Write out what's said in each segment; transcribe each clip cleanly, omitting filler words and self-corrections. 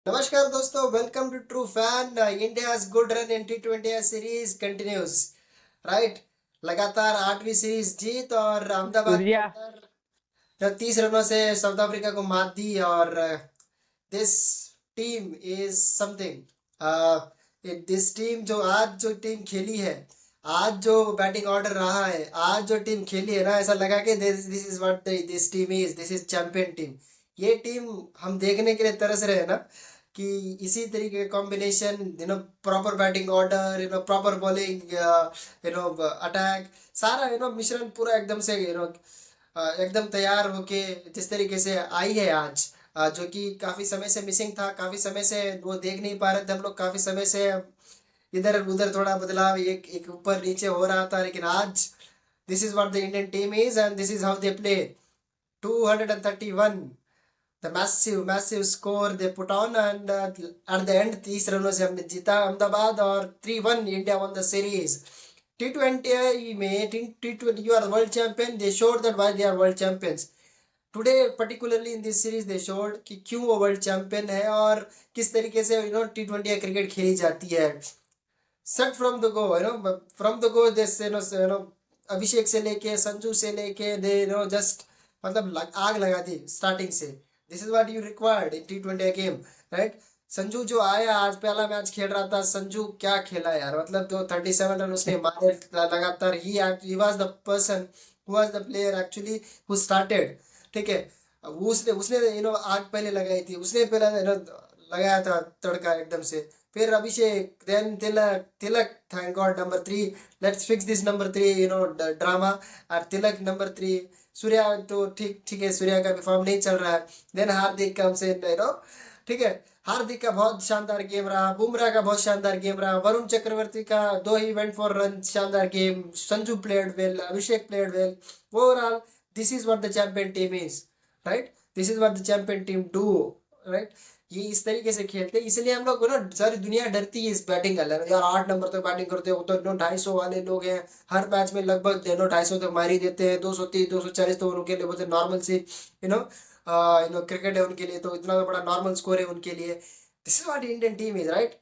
नमस्कार दोस्तों, welcome to true fan. India's good run in T20 series continues, right. लगातार 8वीं सीरीज जीत और अहमदाबाद के सूर्या। अंदर 30 रनों से साउथ अफ्रीका को मात दी। और this team is something. This team जो टीम खेली है, आज जो बैटिंग ऑर्डर रहा है, आज जो टीम खेली है ना, ऐसा लगा कि this is what this team is, this is champion team. ये टीम हम देखने के लिए तरस रहे हैं ना, कि इसी तरीके का combination, proper batting order, proper bowling, attack, सारा मिश्रण पूरा एकदम से एकदम तैयार होके जिस तरीके से आई है आज। जो कि काफी समय से मिसिंग था, काफी समय से वो देख नहीं पा रहे थे हम लोग, काफी समय से इधर उधर थोड़ा बदलाव, एक एक ऊपर नीचे हो रहा था, लेकिन आज this is what the Indian team is and this is how they play. 231, the massive score they put on, and at the end 30 रनों से हमने जीता अहमदाबाद, और 3-1 India one the series. T20 में T20 you are the world champion, they showed that why they are world champions today. Particularly in this series they showed कि क्यों वो world champion है, और किस तरीके से T20 क्रिकेट खेली जाती है। Set from the go, from the go this Abhishek से लेके संजू से लेके दे जस्ट मतलब आग लगा दी स्टार्टिंग से। This is what you required in T20 game, right. Sanju जो आया, आज पहला मैच खेल रहा था, संजू क्या खेला यार, मतलब जो 37 रन उसने मारे लगातार। He was the person who was the player actually who started, ठीक है। उसने उसने आग पहले लगाई थी, उसने पहले लगाया था तड़का एकदम से। फिर Abhishek, then Tilak, thank God number 3। Let's fix this number 3 drama. और तिलक नंबर 3। सूर्या तो ठीक ठीक है, सूर्या का भी फॉर्म नहीं चल रहा है। देन हार्दिक का हमसे ठीक है। हार्दिक का बहुत शानदार गेम रहा, बुमराह का बहुत शानदार गेम रहा, वरुण चक्रवर्ती का 2 ही वेंट फॉर रन, शानदार game. Sanju played well, Abhishek played well. Overall this is what the champion team is, right. This is what the champion team do, right. ये इस तरीके से खेलते हैं, इसलिए हम लोग सारी दुनिया डरती है इस बैटिंग का। यार 8 नंबर तक बैटिंग करते हो तो 250 वाले लोग हैं, हर मैच में लगभग 250 तक मार ही देते हैं। 230 240 तो उनके लिए बहुत नॉर्मल सी क्रिकेट है उनके लिए, तो इतना बड़ा नॉर्मल स्कोर है उनके लिए। This is what Indian team is, right.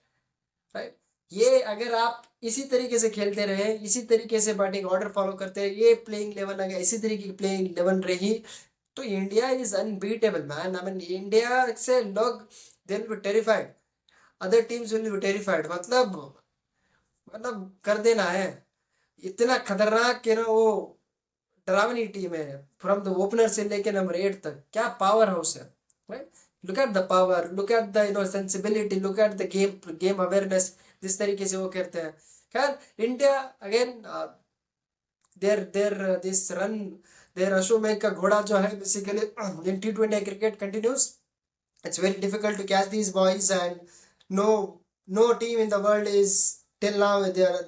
Right. ये अगर आप इसी तरीके से खेलते रहे, इसी तरीके से बैटिंग ऑर्डर फॉलो करते रहे, ये प्लेइंग 11 अगर इसी तरीके की प्लेइंग 11 रही, तो India is unbeatable man. I mean India से लोग they will be terrified, other teams will be terrified. मतलब कर देना है। इतना खतरनाक वो डरावनी टीम है, फ्रॉम द ओपनर से लेके नंबर 8 तक, क्या पावर हाउस है, right. Look at the power, look at the sensibility, look at the game awareness, जिस तरीके से वो करते हैं। खैर, India again there this run, there अश्वमेघ का घोड़ा जो है basically in T20 cricket continues. It's very difficult to catch these boys, and no no team in the world is till now they are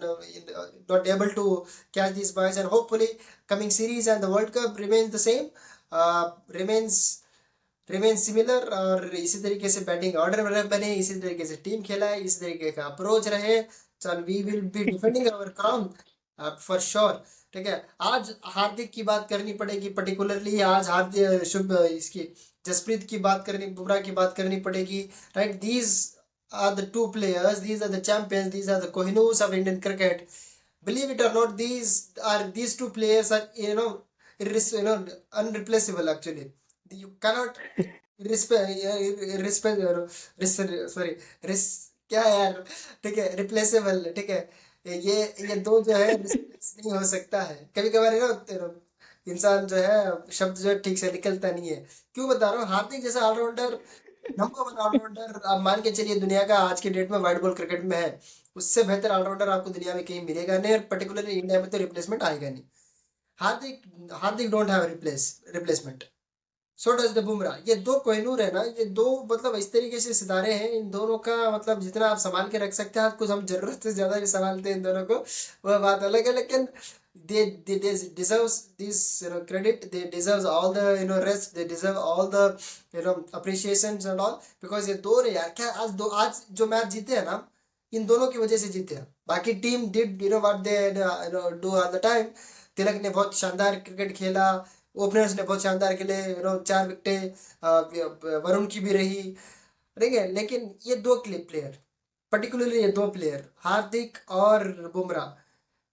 not able to catch these boys. And hopefully coming series and the World Cup remains the same, remains similar, और इसी तरीके से batting order बने, इसी तरीके से team खेला है, इसी तरीके का अप्रोच रहे। चल we will be defending our crown for sure, ठीक है। आज हार्दिक की बात करनी पड़ेगी, पर्टिकुलरली आज हार्दिक शुभ इसकी जसप्रीत की बात करनी, बुमराह की बात करनी पड़ेगी, right. These are the two players, these are the champions, these are the Kohinoors of Indian cricket. Believe it or not, these two players are unreplaceable actually. You cannot respect sorry, क्या है यार, ठीक है, रिप्लेसेबल, ठीक है। ये दो जो है replace नहीं हो सकता है। कभी कभार इंसान जो है शब्द जो है ठीक से निकलता नहीं है। क्यों बता रहा हूँ, हार्दिक जैसा ऑलराउंडर, नंबर 1 ऑलराउंडर आप मान के चलिए दुनिया का आज के डेट में वाइट बॉल क्रिकेट में है, उससे बेहतर ऑलराउंडर आपको दुनिया में कहीं मिलेगा नहीं, और पर्टिकुलरली इंडिया में तो रिप्लेसमेंट आएगा नहीं। Hardik Hardik don't have replacement, so does the Bumrah. ये दो कोहिनूर है ना, ये दो मतलब इस तरीके से सितारे हैं, इन दोनों का मतलब जितना आप संभाल के रख सकते हैं, कुछ हम जरूरत से ज्यादा भी संभालते हैं इन दोनों को, वह बात अलग है। लेकिन they deserves this credit, they deserves all the rest, they deserve all the appreciations and all, because ये दो ने यार क्या आज जो मैच जीते हैं ना, इन दोनों की वजह से जीते हैं। बाकी team did what they do all the time. Tilak ने बहुत शानदार क्रिकेट खेला, ओपनर्स ने बहुत शानदार खेले, 4 विकेटें वरुण की भी रही, ठीक है, लेकिन ये दो प्लेयर, पर्टिकुलरली ये दो प्लेयर, हार्दिक और बुमराह,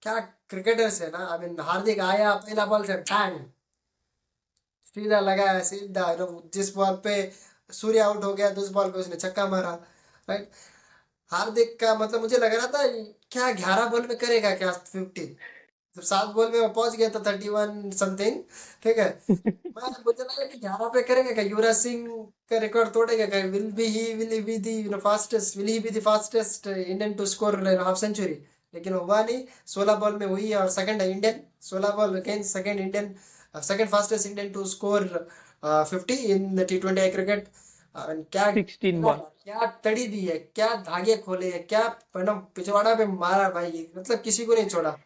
क्या क्रिकेटर्स है ना। आई मीन हार्दिक आया पहला बॉल से बैंग, सीधा लगाया, सीधा जिस बॉल पे सूर्य आउट हो गया, दूसरी बॉल पे उसने छक्का मारा, राइट। हार्दिक का मतलब मुझे लग रहा था क्या 11 बॉल में करेगा क्या 50, जब 7 बॉल में वो पहुंच गया था 31 समथिंग, ठीक है। मैं मुझे लगा कि 11 पे करेगा क्या, युवराज सिंह का रिकॉर्ड तोड़ेगा क्या, will he be the fastest, will he be the fastest Indian to score half century. लेकिन वो हुआ नहीं, 16 बॉल में हुई है, और सेकंड है Indian, 16 ball against second Indian, second fastest Indian to score 50 in T20 cricket. क्या 16 बॉल। क्या तड़ी दी है, क्या धागे खोले है, क्या मतलब पिछवाड़ा पे मारा भाई, मतलब किसी को नहीं छोड़ा।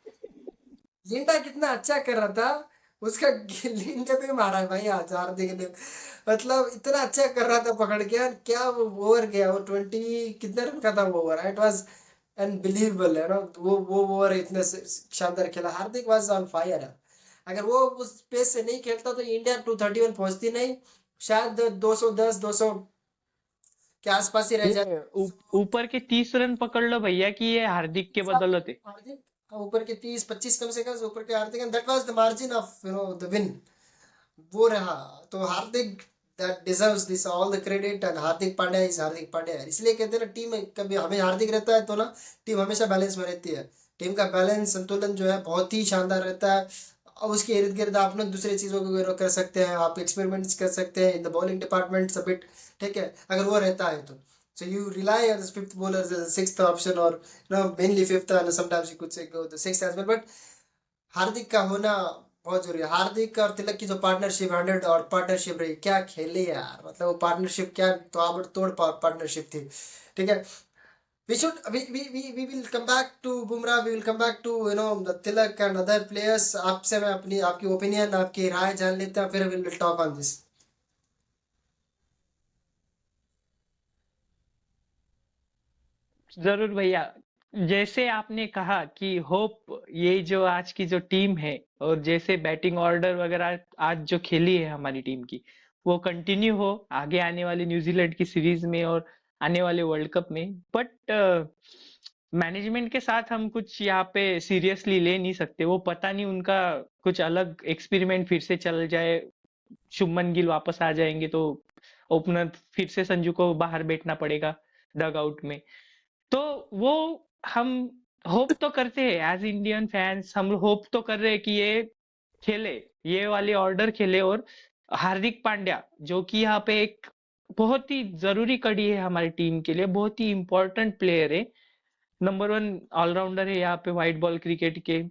लिंडा कितना अच्छा कर रहा था, उसका लिंडे पे मारा है भाई आज हार्दिक ने, मतलब इतना अच्छा कर रहा था पकड़ के यार, क्या वो ओवर गया, वो 20 कितने रन का था वो ओवर, इट वाज अनबिलीवेबल है ना। वो ओवर इतने शानदार खेला, हार्दिक वाज ऑन फायर है। अगर वो उस पेस से नहीं खेलता तो इंडिया 231 पहुंचती नहीं, शायद 210 200 के आसपास ही रह जाती। ये ऊपर के 30 रन पकड़ लो भैया कि ये हार्दिक के बदौलत है। हार्दिक ऊपर के 30 25 कम से कम ऊपर के Hardik, and that was the margin of the win, वो रहा। तो Hardik that deserves this all the credit, and Hardik Pandya is Hardik Pandya है। इसलिए कहते हैं ना, टीम में कभी हमें हार्दिक रहता है तो ना टीम हमेशा बैलेंस में रहती है। टीम का बैलेंस संतुलन जो है बहुत ही शानदार रहता है। और उसके इर्द गिर्द आप ना दूसरी चीजों को ग्रो कर सकते हैं, आप एक्सपेरिमेंट्स कर सकते हैं in the bowling department bit, ठीक है, अगर वो रहता है तो। So you rely on the fifth bowler as a sixth option, or mainly fifth, and sometimes you could say go the sixth as well. But हार्दिक का होना बहुत जरूरी है। हार्दिक और तिलक की जो पार्टनरशिप, 100 और पार्टनरशिप रही, क्या खेले यार, मतलब वो पार्टनरशिप क्या ताबड़तोड़ पार्टनरशिप थी, ठीक है। we should we will come back to Bumrah, we will come back to the Tilak and other players। आपसे मैं अपनी आपकी ओपिनियन, आपकी राय जान लेते हैं, फिर we will talk on this। जरूर भैया। जैसे आपने कहा कि होप ये जो आज की जो टीम है और जैसे बैटिंग ऑर्डर वगैरह आज जो खेली है हमारी टीम की, वो कंटिन्यू हो आगे आने वाले न्यूजीलैंड की सीरीज में और आने वाले वर्ल्ड कप में। बट मैनेजमेंट के साथ हम कुछ यहाँ पे सीरियसली ले नहीं सकते। वो पता नहीं उनका कुछ अलग एक्सपेरिमेंट फिर से चल जाए, शुभमन गिल वापस आ जाएंगे तो ओपनर फिर से संजू को बाहर बैठना पड़ेगा डग आउट में। तो वो हम होप तो करते हैं एज इंडियन फैंस, हम होप तो कर रहे हैं कि ये खेले, ये वाले ऑर्डर खेले। और हार्दिक पांड्या जो कि यहाँ पे एक बहुत ही जरूरी कड़ी है हमारी टीम के लिए, बहुत ही इंपॉर्टेंट प्लेयर है, नंबर 1 ऑलराउंडर है यहाँ पे व्हाइट बॉल क्रिकेट के।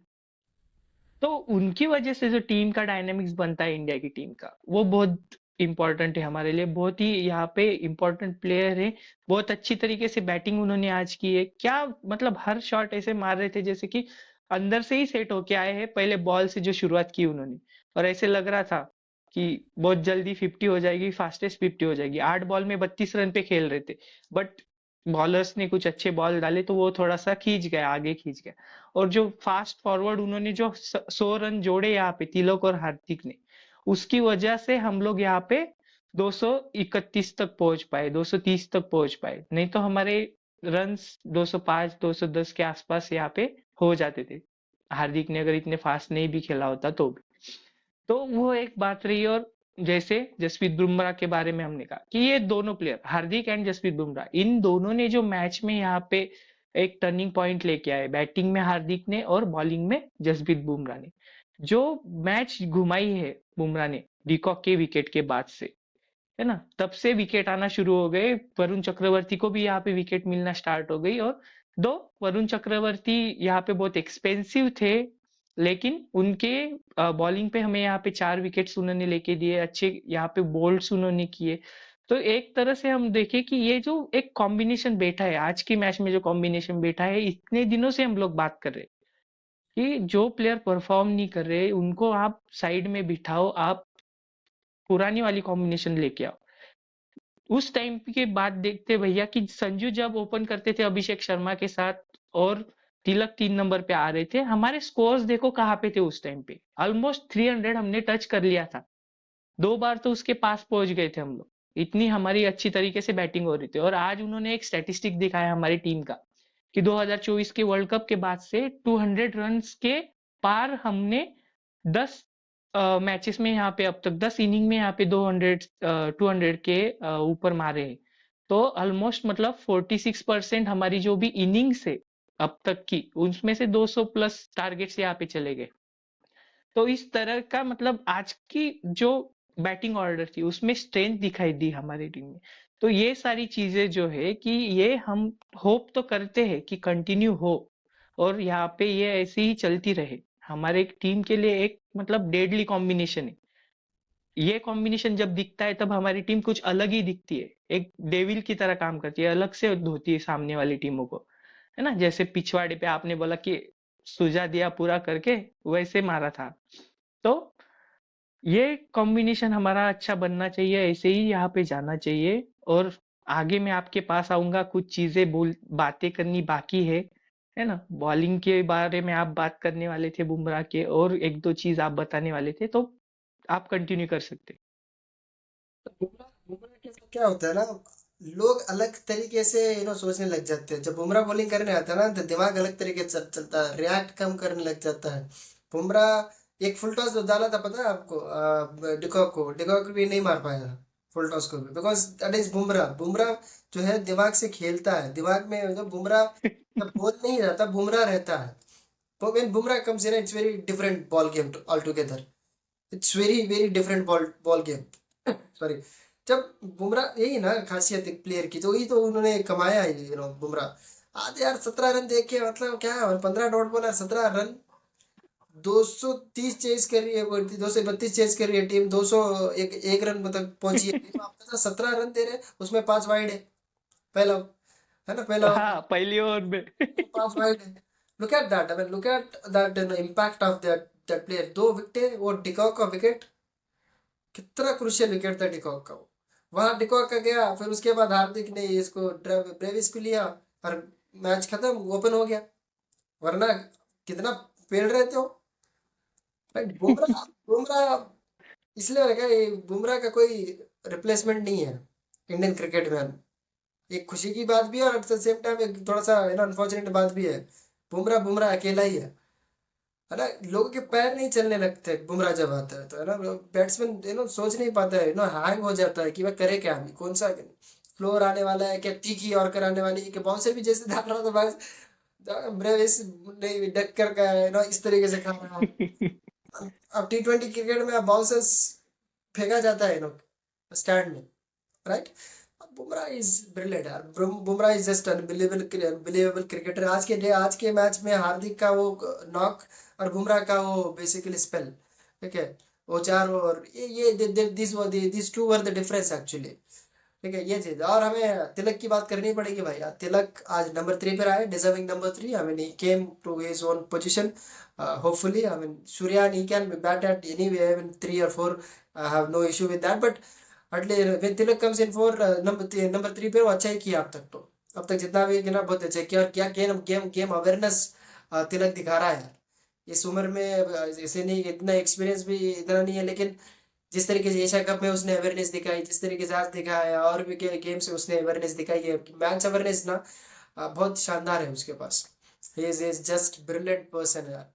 तो उनकी वजह से जो टीम का डायनामिक्स बनता है इंडिया की टीम का, वो बहुत इंपॉर्टेंट है हमारे लिए। बहुत ही यहाँ पे इंपॉर्टेंट प्लेयर है। बहुत अच्छी तरीके से बैटिंग उन्होंने आज की है, क्या मतलब हर शॉट ऐसे मार रहे थे जैसे कि अंदर से ही सेट होके आए हैं। पहले बॉल से जो शुरुआत की उन्होंने, और ऐसे लग रहा था कि बहुत जल्दी 50 हो जाएगी, फास्टेस्ट 50 हो जाएगी। 8 बॉल में 32 रन पे खेल रहे थे, बट बॉलर्स ने कुछ अच्छे बॉल डाले तो वो थोड़ा सा खींच गया, आगे खींच गया। और जो फास्ट फॉरवर्ड उन्होंने जो 100 रन जोड़े यहाँ पे तिलक और हार्दिक ने, उसकी वजह से हम लोग यहाँ पे 231 तक पहुंच पाए, 230 तक पहुंच पाए। नहीं तो हमारे रन्स 205 210 के आसपास यहाँ पे हो जाते थे, हार्दिक ने अगर इतने फास्ट नहीं भी खेला होता तो भी। तो वो एक बात रही। और जैसे जसप्रीत बुमराह के बारे में हमने कहा कि ये दोनों प्लेयर हार्दिक एंड जसप्रीत बुमराह, इन दोनों ने जो मैच में यहाँ पे एक टर्निंग पॉइंट लेके आए, बैटिंग में हार्दिक ने और बॉलिंग में जसप्रीत बुमराह ने, जो मैच घुमाई है बुमराह ने डिकॉक के विकेट के बाद से, है ना, तब से विकेट आना शुरू हो गए। वरुण चक्रवर्ती को भी यहाँ पे विकेट मिलना स्टार्ट हो गई। और दो वरुण चक्रवर्ती यहाँ पे बहुत एक्सपेंसिव थे, लेकिन उनके बॉलिंग पे हमें यहाँ पे 4 विकेट्स उन्होंने लेके दिए, अच्छे यहाँ पे बोल्ड्स उन्होंने किए। तो एक तरह से हम देखें कि ये जो एक कॉम्बिनेशन बैठा है आज के मैच में, जो कॉम्बिनेशन बैठा है, इतने दिनों से हम लोग बात कर रहे हैं कि जो प्लेयर परफॉर्म नहीं कर रहे उनको आप साइड में बिठाओ, आप पुरानी वाली कॉम्बिनेशन लेके आओ। उस टाइम के बाद देखते भैया कि संजू जब ओपन करते थे अभिषेक शर्मा के साथ और तिलक 3 नंबर पे आ रहे थे, हमारे स्कोर्स देखो कहाँ पे थे उस टाइम पे। ऑलमोस्ट 300 हमने टच कर लिया था, 2 बार तो उसके पास पहुंच गए थे हम लोग। इतनी हमारी अच्छी तरीके से बैटिंग हो रही थी। और आज उन्होंने एक स्टैटिस्टिक दिखाया हमारी टीम का कि 2024 के वर्ल्ड कप के बाद से 200 रन्स के पार हमने 10 मैचेस में यहाँ पे अब तक 10 इनिंग में यहाँ पे 200 के ऊपर मारे हैं। तो ऑलमोस्ट मतलब 46% हमारी जो भी इनिंग्स है अब तक की, उसमें से 200 प्लस टारगेट्स यहाँ पे चले गए। तो इस तरह का मतलब आज की जो बैटिंग ऑर्डर थी उसमें स्ट्रेंथ दिखाई दी हमारी टीम में। तो ये सारी चीजें जो है कि ये हम होप तो करते हैं कि कंटिन्यू हो और यहाँ पे ये ऐसे ही चलती रहे। हमारे टीम के लिए एक मतलब डेडली कॉम्बिनेशन है। ये कॉम्बिनेशन जब दिखता है तब हमारी टीम कुछ अलग ही दिखती है, एक डेविल की तरह काम करती है, अलग से धोती है सामने वाली टीमों को, है ना। जैसे पिछवाड़े पे आपने बोला कि सुझा दिया पूरा करके, वैसे मारा था। तो ये कॉम्बिनेशन हमारा अच्छा बनना चाहिए, ऐसे ही यहाँ पे जाना चाहिए। और आगे मैं आपके पास आऊंगा, कुछ चीजें बोल बातें करनी बाकी है ना। बॉलिंग के बारे में आप बात करने वाले थे बुमराह के, और एक दो चीज आप बताने वाले थे, तो आप कंटिन्यू कर सकते। बुमराह बुमराह के साथ क्या होता है ना, लोग अलग तरीके से सोचने लग जाते हैं। जब बुमराह बॉलिंग करने आता है ना तो दिमाग अलग तरीके से चलता है, रिएक्ट कम करने लग जाता है। बुमराह एक फुल टॉस जो डाला था पता है आपको, डिकॉक भी नहीं मार पाया था फुल टॉस को भी, because that is Bumrah. Bumrah जो है दिमाग से खेलता है, दिमाग में बुमराह जब बॉल नहीं रहता बुमराह रहता है। तो when Bumrah comes in it's very different ball game altogether, it's very different ball game sorry. जब बुमराह, यही ना खासियत एक प्लेयर की, तो यही तो उन्होंने कमाया है बुमराह। आज यार 17 रन देख के मतलब क्या है, 15 डॉट बॉलर 17 रन, 230 चेज कर रही है, 232 चेज कर रही है टीम, 200 एक रन मतलब पहुंची है टीम, आप 17 रन दे रहे हैं, उसमें 5 वाइड है। पहला, है ना, पहला ओवर में हाँ, पहली ओवर में। 5 वाइड है। Look at that, I mean look at that impact of that player. 2 wicket, वो डिकॉक का विकेट, कितना क्रुशियल विकेट था डिकॉक का वो। वहां डिकॉक का गया, फिर उसके बाद हार्दिक ने इसको ब्रेविस को लिया और मैच खत्म, ओपन हो गया। वरना कितना पेड़ रहे थे वो। भाई बुमराह, बुमराह इसलिए लगा ये बुमराह का कोई रिप्लेसमेंट नहीं है इंडियन क्रिकेट में। एक खुशी की बात भी है और एट द सेम टाइम एक थोड़ा सा अनफॉर्चुनेट बात भी है। बुमराह बुमराह अकेला ही है ना। लोगों के पैर नहीं चलने लगते बुमराह जब आता है, तो है ना, बैट्समैन सोच नहीं पाता है, हैंग हो जाता है कि वह करे क्या, अभी कौन सा फ्लोर आने वाला है, क्या तीखी और कराने वाली है, कि बाउंसर भी जैसे डाल रहा था बस ब्रेविस नहीं डक कर का इस तरीके से खा रहा है। अब T20 क्रिकेट में बाउंसर्स फेंका जाता है स्टैंड में, राइट। बुमराह इज ब्रिलियंट यार, Bumrah is just unbelievable cricketer. आज के मैच में हार्दिक का वो नॉक और बुमराह का वो बेसिकली स्पेल, ठीक है, वो 4 ओवर, ये this two were the difference actually. ठीक है, ये चीज। और हमें तिलक की बात करनी पड़ेगी भाई यार। तिलक आज नंबर 3 पर आए, deserving number 3। I mean he came to his own position, hopefully. I mean Surya he can bat at any way, I mean 3 or 4, I have no issue with that, but when Tilak comes in for number 3 पे, वो अच्छा ही किया अब तक तो। अब तक जितना भी किया बहुत अच्छा किया। और क्या गेम गेम गेम अवेयरनेस तिलक दिखा रहा है यार। इस उम्र में ऐसे नहीं, इतना एक्सपीरियंस भी इतना नहीं है, लेकिन जिस तरीके से एशिया कप में उसने अवेयरनेस दिखाई, जिस तरीके से आज दिखाया, और भी गेम से उसने अवेयरनेस दिखाई है, मैच अवेयरनेस ना बहुत शानदार है उसके पास। He is just brilliant person यार।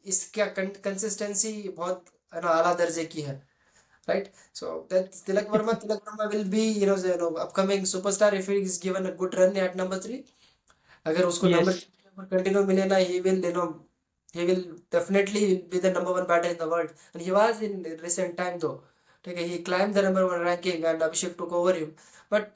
इसका कंसिस्टेंसी बहुत आला दर्जे की है, right? So that Tilak Verma will be upcoming superstar if he is given a good run at number 3. अगर उसको यस। नंबर कंटिन्यू मिले ना, he will definitely be the number 1 batter in the world, and he was in recent time though. ठीक है, he climbed the number 1 ranking and Abhishek took over him, but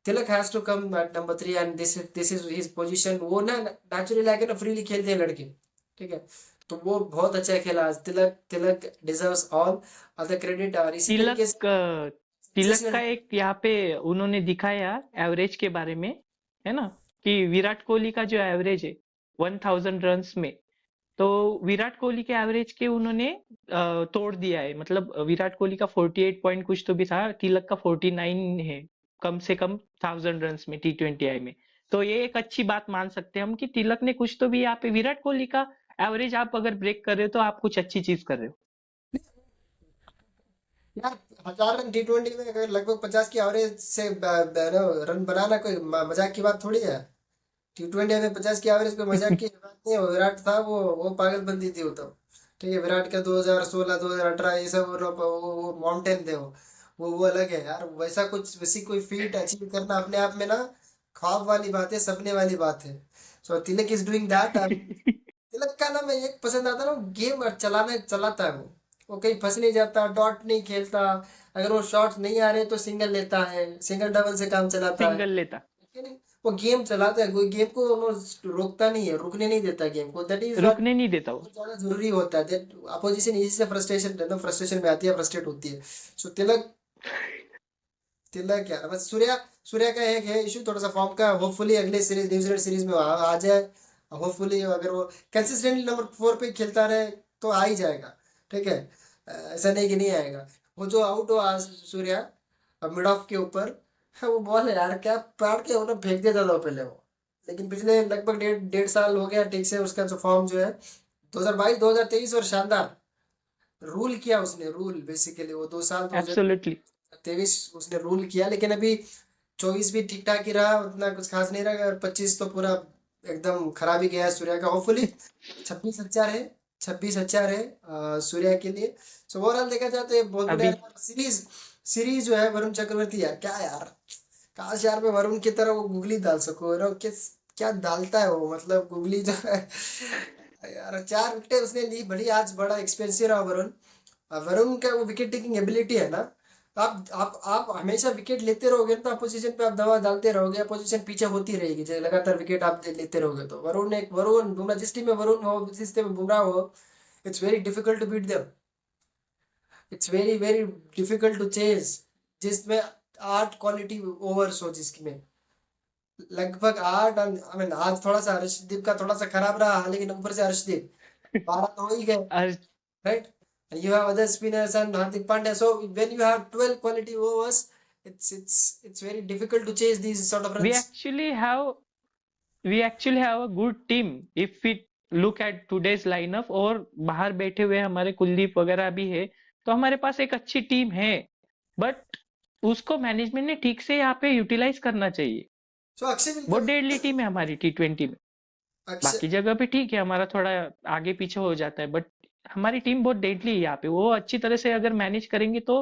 Tilak has to come at number 3, and this is his position। वो ना naturally आके ना freely खेलते हैं लड़के, ठीक है। तो वो बहुत अच्छा खेला आज। तिलक तिलक डिजर्व्स ऑल द क्रेडिट। और इसी तरीके से तिलक तिलक का सेंसेशनल। एक यहाँ पे उन्होंने दिखाया एवरेज के बारे में, है ना, कि विराट कोहली का जो एवरेज है 1000 रन्स में, तो विराट कोहली के एवरेज के उन्होंने तोड़ दिया है। मतलब विराट कोहली का 48 पॉइंट कुछ तो भी था, तिलक का 49 है कम से कम 1000 रन्स में T20I में। तो ये एक अच्छी बात मान सकते हैं हम कि तिलक ने कुछ तो भी यहाँ पे, विराट कोहली का एवरेज आप अगर ब्रेक कर रहे हो तो आप कुछ अच्छी चीज कर रहे हो। यार 1000 रन T20 में अगर लगभग 50 की एवरेज से रन बनाना कोई मजाक की बात थोड़ी है। T20 में 50 की एवरेज कोई मजाक की बात नहीं है। वो विराट था, वो पागलपंती थी वो तो। ठीक है, विराट का 2016 2018 ये सब वो माउंटेन थे वो अलग है यार। वैसा कुछ वैसी कोई फीट अचीव करना अपने आप में ना ख्वाब वाली बात है, सपने वाली बात है। सो तिलक इज डूइंग दैट। तिलक का ना मैं एक पसंद आता ना, गेम चलाना चलाता है वो कहीं फंस नहीं जाता, डॉट नहीं खेलता। अगर वो शॉट्स नहीं आ रहे तो सिंगल लेता है, सिंगल डबल से काम चलाता है। सिंगल लेता। ठीक है नहीं? वो गेम चलाता है, कोई गेम को वो रोकता नहीं है, रुकने नहीं देता गेम को। दैट इज व्हाट रुकने नहीं देता वो। बहुत ज्यादा जरूरी होता है। दैट अपोजिशन इसी से फ्रस्ट्रेशन में आती है, फ्रस्ट्रेट होती है। सो तिलक, तिलक क्या बस सूर्या, सूर्या का एक है इशू थोड़ा सा फॉर्म का। होपफुली अगले सीरीज न्यूजीलैंड सीरीज में आ जाए। होपफुली अगर वो कंसिस्टेंटली नंबर 4 पे खेलता रहे तो आ ही जाएगा। ठीक है, ऐसा नहीं कि नहीं आएगा। वो जो आउट हुआ आज सूर्या मिड ऑफ के ऊपर, वो बॉल है यार, क्या पाड़ के उन्हें फेंक देता था पहले वो। लेकिन पिछले लगभग डेढ़ डेढ़ साल हो गया ठीक से उसका जो फॉर्म जो है 2022 2023 और शानदार रूल किया उसने। रूल बेसिकली वो 2 साल एब्सोल्युटली। 2023 उसने रूल किया। लेकिन अभी 24 भी ठीक ठाक ही रहा, उतना कुछ खास नहीं रहा। और 25 तो पूरा एकदम खराब ही गया है सूर्या का। होपफुली 26 अच्छा रहे, 26 अच्छा रहे सूर्या के लिए। सो ओवरऑल देखा जाए तो ये बहुत बढ़िया अभी रहा। सीरीज सीरीज जो है वरुण चक्रवर्ती यार, क्या यार, काश यार मैं वरुण की तरह वो गुगली डाल सकूं ना। किस क्या डालता है वो, मतलब गुगली जो है यार। 4 विकेट उसने ली, बड़ी आज बड़ा एक्सपेंसिव रहा वरुण। वरुण का वो विकेट टेकिंग एबिलिटी है ना। आप हमेशा विकेट लेते रहोगे तो अपोजिशन पे आप दवा डालते रहोगे, अपोजिशन पीछे होती रहेगी जब लगातार विकेट आप लेते रहोगे तो। वरुण बुमराह, जिस टीम में वरुण हो, जिस टीम में बुमराह हो, it's very difficult to beat them. It's very very difficult to chase. जिसमें 8 क्वालिटी ओवर्स हो, जिसमें लगभग 8। आई मीन आज थोड़ा सा हर्षदीप का थोड़ा सा खराब रहा, लेकिन ऊपर से हर्षदीप 12 तो हो ही गए, आज right? And you have other spinners and Hardik Pandya. So when you have 12 quality overs, it's very difficult to chase these sort of we runs. Actually have we actually have a good team if we look at today's lineup. और बाहर बैठे हुए हमारे कुलदीप वगैरह भी है, तो हमारे पास एक अच्छी टीम है। बट उसको मैनेजमेंट ने ठीक से यहाँ पे यूटिलाइज करना चाहिए। So Akshay will बहुत come. डेडली टीम है हमारी T20 में। Akshay, बाकी जगह पे ठीक है, हमारा थोड़ा आगे पीछे हो जाता है, बट हमारी टीम बहुत डेडली है यहाँ पे। वो अच्छी तरह से अगर मैनेज करेंगे तो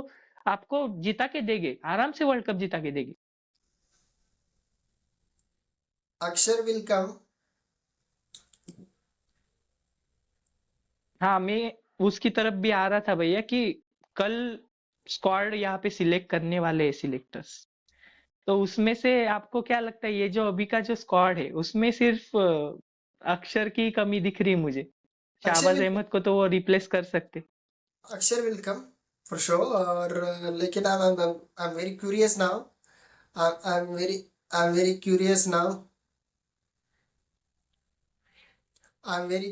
आपको जिता के देंगे, आराम से वर्ल्ड कप जिता के देंगे। Akshay will come. हाँ, मैं उसकी तरफ भी आ रहा था भैया कि कल स्क्वाड यहाँ पे सिलेक्ट करने वाले हैं सिलेक्टर्स। तो उसमें से आपको क्या लगता है, ये जो अभी का जो स्क्वाड है उसमें सिर्फ अक्षर की कमी दिख रही है मुझे। Akshay शाहबाज will अहमद को तो वो रिप्लेस कर सकते। Akshay will come for sure. और लेकिन I'm very curious now. I'm very curious now. I'm very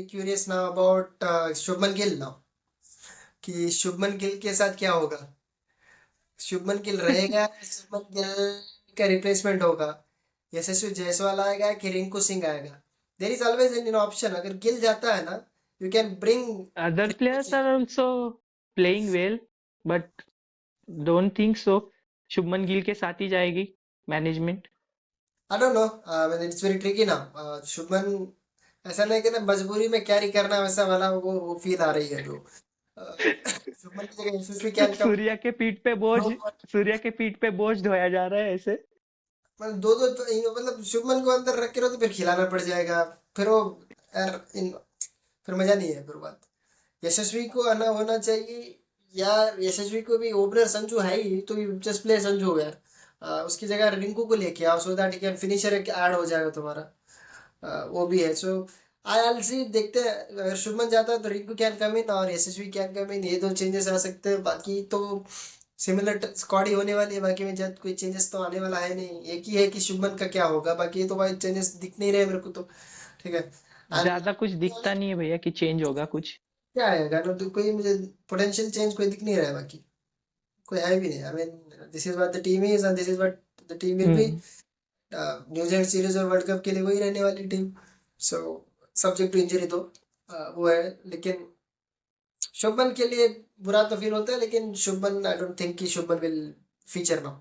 curious now about Shubman Gill now. कि शुभमन गिल के साथ क्या होगा। शुभमन गिल रहेगा, शुभमन गिल का रिप्लेसमेंट होगा, यशस्वी जायसवाल आएगा कि रिंकू सिंह आएगा। There is always an option. अगर गिल जाता है ना, you can bring other Rinku players Singh. Are also playing well, but don't think so Shubman Gill के साथ ही जाएगी management. I don't know, it's very tricky ना। शुभमन ऐसा नहीं कि ना मजबूरी में कैरी करना, वैसा वाला वो फील आ रही है जो शुभमन की जगह यशस्वी कैन कम। सूर्या के पीठ पे बोझ सूर्या के पीठ पे बोझ ढोया जा रहा है ऐसे। मतलब दो दो मतलब शुभमन को अंदर रख के रहो तो फिर खिलाना पड़ जाएगा। फिर वो यार फिर मजा नहीं है फिर बात। यशस्वी को आना होना चाहिए यार। यशस्वी को भी ओपनर संजू है ही, तो जस्ट प्ले संजू यार। उसकी जगह रिंकू को लेके आओ, so that he can finisher add हो जाएगा तुम्हारा। वो भी है। सो आई सी देखते हैं। अगर शुभमन जाता है तो रिंकू कैन कम इन और यशस्वी कैन कम इन, ये दो चेंजेस आ सकते हैं। बाकी तो सिमिलर स्क्वाड ही होने वाली है। बाकी में जब कोई चेंजेस तो आने वाला है नहीं। एक ही है कि शुभमन का क्या होगा, बाकी ये तो भाई चेंजेस दिख नहीं रहे मेरे को तो। ठीक है। एंड ज्यादा कुछ दिखता नहीं है भैया कि चेंज होगा कुछ। क्या आएगा ना, तो कोई मुझे पोटेंशियल चेंज कोई दिख नहीं रहा है बाकी। कोई है भी नहीं। I mean this is what the team is and this is what the team will be. Hmm. New Zealand series और वर्ल्ड कप के लिए वही रहने वाली team. So subject to injury तो वो है। लेकिन शुभमन के लिए बुरा तो फील होता है, लेकिन शुभमन आई डोंट थिंक कि Shubman will feature now.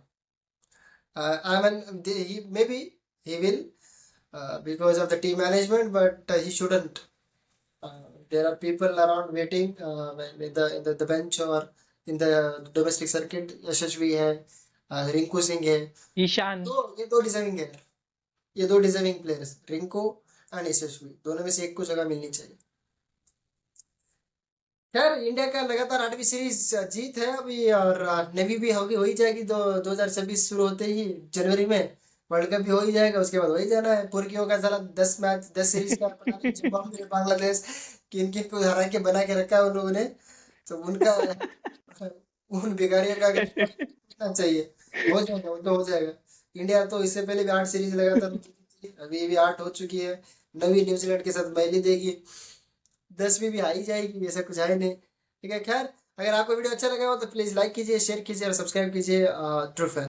I mean may be he will because of the team management, but he shouldn't. There are people around waiting in the bench or in the domestic circuit. यशस्वी है, रिंकू सिंह है, ईशान। तो ये दो deserving है, ये दो deserving players, Rinku and यशस्वी, दोनों में से एक को जगह मिलनी चाहिए। खैर, इंडिया का लगातार 8वीं सीरीज जीत है अभी, और नेवी भी होगी, हो ही जाएगी 2026 शुरू होते ही जनवरी में। वर्ल्ड कप भी हो ही जाएगा, उसके बाद वही जाना है। पुरखियों का साला 10 सीरीज का पता नहीं, जिम्बाब्वे बांग्लादेश किन किन को हरा के बना के रखा है उन लोगों ने, तो उनका उन भिखारियों का अगर जीतना चाहिए, हो जाएगा, वो तो हो जाएगा। इंडिया तो इससे पहले भी 8 सीरीज लगातार जीती थी, अभी भी 8 हो चुकी है। 9वीं न्यूजीलैंड के साथ मैली देगी, 10वीं भी आ ही जाएगी, ऐसा कुछ है नहीं। ठीक है, खैर, अगर आपको वीडियो अच्छा लगा हो तो प्लीज लाइक कीजिए, शेयर कीजिए और सब्सक्राइब कीजिए ट्रू फैन।